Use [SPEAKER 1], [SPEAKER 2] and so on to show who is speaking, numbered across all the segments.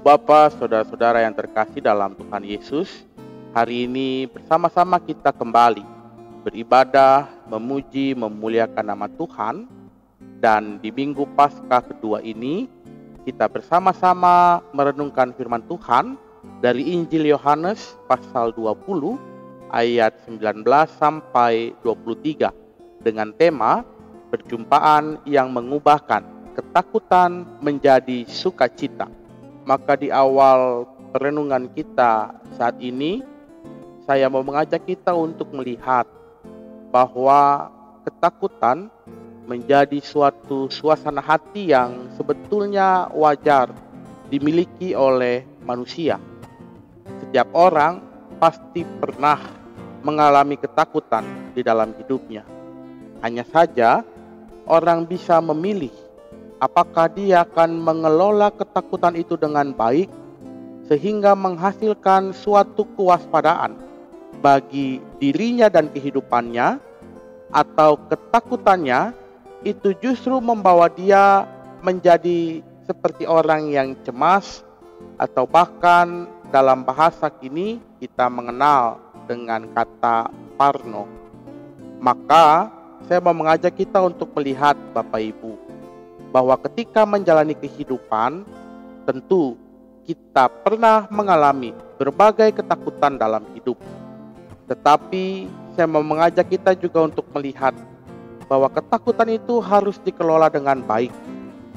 [SPEAKER 1] Bapa, saudara-saudara yang terkasih dalam Tuhan Yesus, hari ini bersama-sama kita kembali beribadah, memuji, memuliakan nama Tuhan. Dan di minggu Paskah kedua ini, kita bersama-sama merenungkan firman Tuhan dari Injil Yohanes pasal 20 ayat 19 sampai 23 dengan tema perjumpaan yang mengubahkan ketakutan menjadi sukacita. Maka di awal perenungan kita saat ini, saya mau mengajak kita untuk melihat bahwa ketakutan menjadi suatu suasana hati yang sebetulnya wajar dimiliki oleh manusia. Setiap orang pasti pernah mengalami ketakutan di dalam hidupnya. Hanya saja orang bisa memilih apakah dia akan mengelola ketakutan itu dengan baik sehingga menghasilkan suatu kewaspadaan bagi dirinya dan kehidupannya, atau ketakutannya itu justru membawa dia menjadi seperti orang yang cemas, atau bahkan dalam bahasa kini kita mengenal dengan kata parno. Maka saya mau mengajak kita untuk melihat Bapak Ibu, bahwa ketika menjalani kehidupan, tentu kita pernah mengalami berbagai ketakutan dalam hidup. Tetapi saya mau mengajak kita juga untuk melihat bahwa ketakutan itu harus dikelola dengan baik,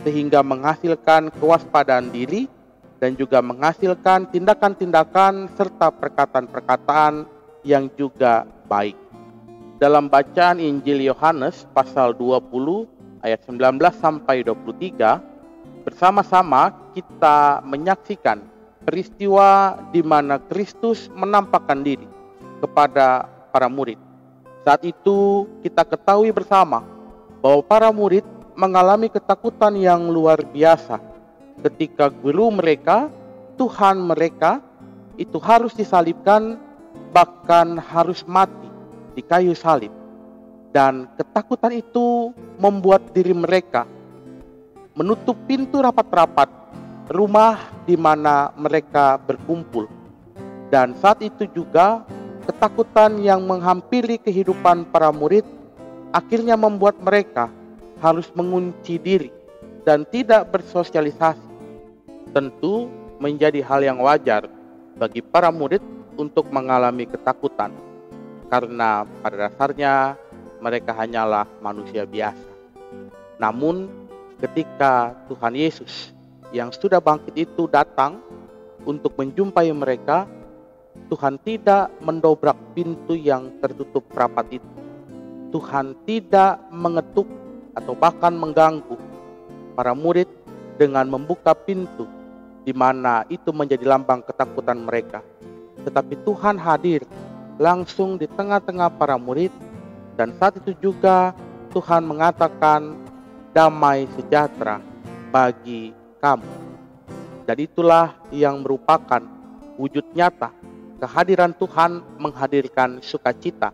[SPEAKER 1] sehingga menghasilkan kewaspadaan diri dan juga menghasilkan tindakan-tindakan serta perkataan-perkataan yang juga baik. Dalam bacaan Injil Yohanes pasal 20 ayat 19 sampai 23, bersama-sama kita menyaksikan peristiwa di mana Kristus menampakkan diri kepada para murid. Saat itu kita ketahui bersama bahwa para murid mengalami ketakutan yang luar biasa ketika guru mereka, Tuhan mereka, itu harus disalibkan, bahkan harus mati di kayu salib. Dan ketakutan itu membuat diri mereka menutup pintu rapat-rapat rumah di mana mereka berkumpul. Dan saat itu juga ketakutan yang menghampiri kehidupan para murid akhirnya membuat mereka harus mengunci diri dan tidak bersosialisasi. Tentu menjadi hal yang wajar bagi para murid untuk mengalami ketakutan, karena pada dasarnya mereka hanyalah manusia biasa. Namun ketika Tuhan Yesus yang sudah bangkit itu datang untuk menjumpai mereka, Tuhan tidak mendobrak pintu yang tertutup rapat itu. Tuhan tidak mengetuk atau bahkan mengganggu para murid dengan membuka pintu di mana itu menjadi lambang ketakutan mereka. Tetapi Tuhan hadir langsung di tengah-tengah para murid. Dan saat itu juga Tuhan mengatakan damai sejahtera bagi kamu. Dan itulah yang merupakan wujud nyata kehadiran Tuhan menghadirkan sukacita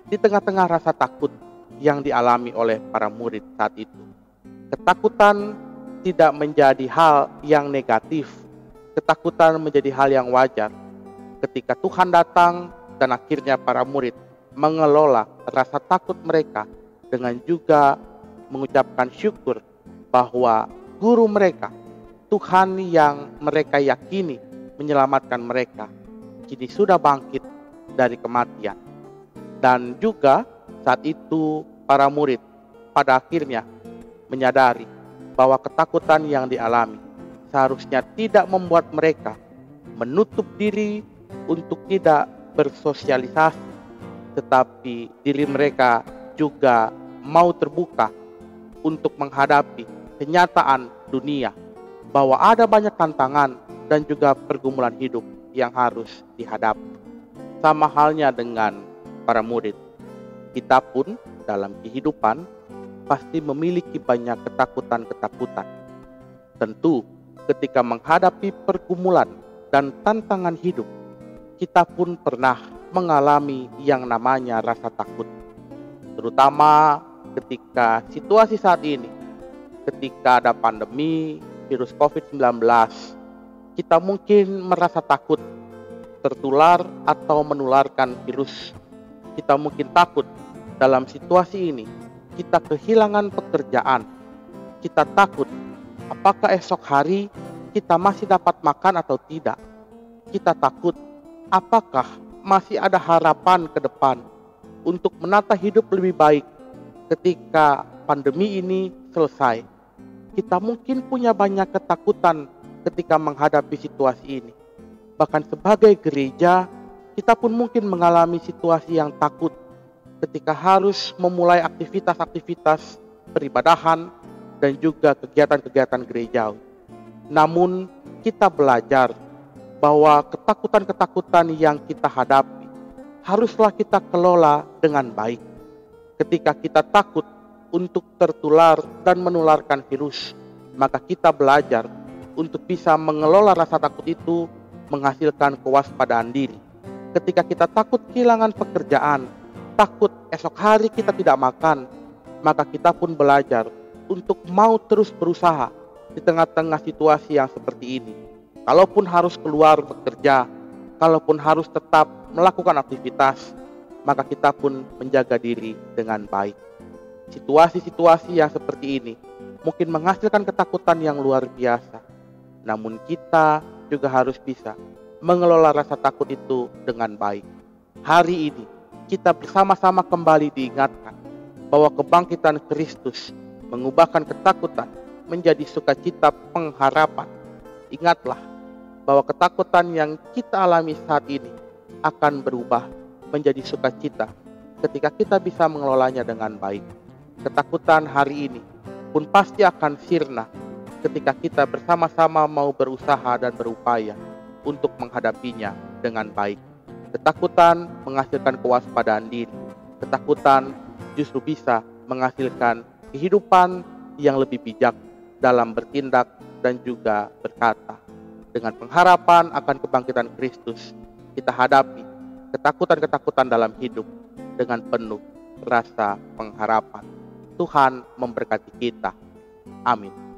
[SPEAKER 1] di tengah-tengah rasa takut yang dialami oleh para murid saat itu. Ketakutan tidak menjadi hal yang negatif. Ketakutan menjadi hal yang wajar ketika Tuhan datang dan akhirnya para murid mengelola rasa takut mereka dengan juga mengucapkan syukur bahwa guru mereka, Tuhan yang mereka yakini menyelamatkan mereka, kini sudah bangkit dari kematian. Dan juga saat itu para murid pada akhirnya menyadari bahwa ketakutan yang dialami seharusnya tidak membuat mereka menutup diri untuk tidak bersosialisasi, tetapi diri mereka juga mau terbuka untuk menghadapi kenyataan dunia bahwa ada banyak tantangan dan juga pergumulan hidup yang harus dihadapi. Sama halnya dengan para murid, kita pun dalam kehidupan pasti memiliki banyak ketakutan-ketakutan. Tentu ketika menghadapi pergumulan dan tantangan hidup, kita pun pernah mengalami yang namanya rasa takut. Terutama ketika situasi saat ini, ketika ada pandemi virus COVID-19, Kita mungkin merasa takut tertular atau menularkan virus. Kita mungkin takut dalam situasi ini kita kehilangan pekerjaan. Kita takut apakah esok hari kita masih dapat makan atau tidak. Kita takut apakah masih ada harapan ke depan untuk menata hidup lebih baik ketika pandemi ini selesai. Kita mungkin punya banyak ketakutan ketika menghadapi situasi ini. Bahkan sebagai gereja, kita pun mungkin mengalami situasi yang takut ketika harus memulai aktivitas-aktivitas peribadahan dan juga kegiatan-kegiatan gerejawi. Namun, kita belajar bahwa ketakutan-ketakutan yang kita hadapi haruslah kita kelola dengan baik. Ketika kita takut untuk tertular dan menularkan virus, maka kita belajar untuk bisa mengelola rasa takut itu menghasilkan kewaspadaan diri. Ketika kita takut kehilangan pekerjaan, takut esok hari kita tidak makan, maka kita pun belajar untuk mau terus berusaha di tengah-tengah situasi yang seperti ini. Kalaupun harus keluar bekerja, kalaupun harus tetap melakukan aktivitas, maka kita pun menjaga diri dengan baik. Situasi-situasi yang seperti ini mungkin menghasilkan ketakutan yang luar biasa. Namun kita juga harus bisa mengelola rasa takut itu dengan baik. Hari ini kita bersama-sama kembali diingatkan bahwa kebangkitan Kristus mengubahkan ketakutan menjadi sukacita pengharapan. Ingatlah bahwa ketakutan yang kita alami saat ini akan berubah menjadi sukacita ketika kita bisa mengelolanya dengan baik. Ketakutan hari ini pun pasti akan sirna ketika kita bersama-sama mau berusaha dan berupaya untuk menghadapinya dengan baik. Ketakutan menghasilkan kewaspadaan diri. Ketakutan justru bisa menghasilkan kehidupan yang lebih bijak dalam bertindak dan juga berkata. Dengan pengharapan akan kebangkitan Kristus, kita hadapi ketakutan-ketakutan dalam hidup dengan penuh rasa pengharapan. Tuhan memberkati kita. Amin.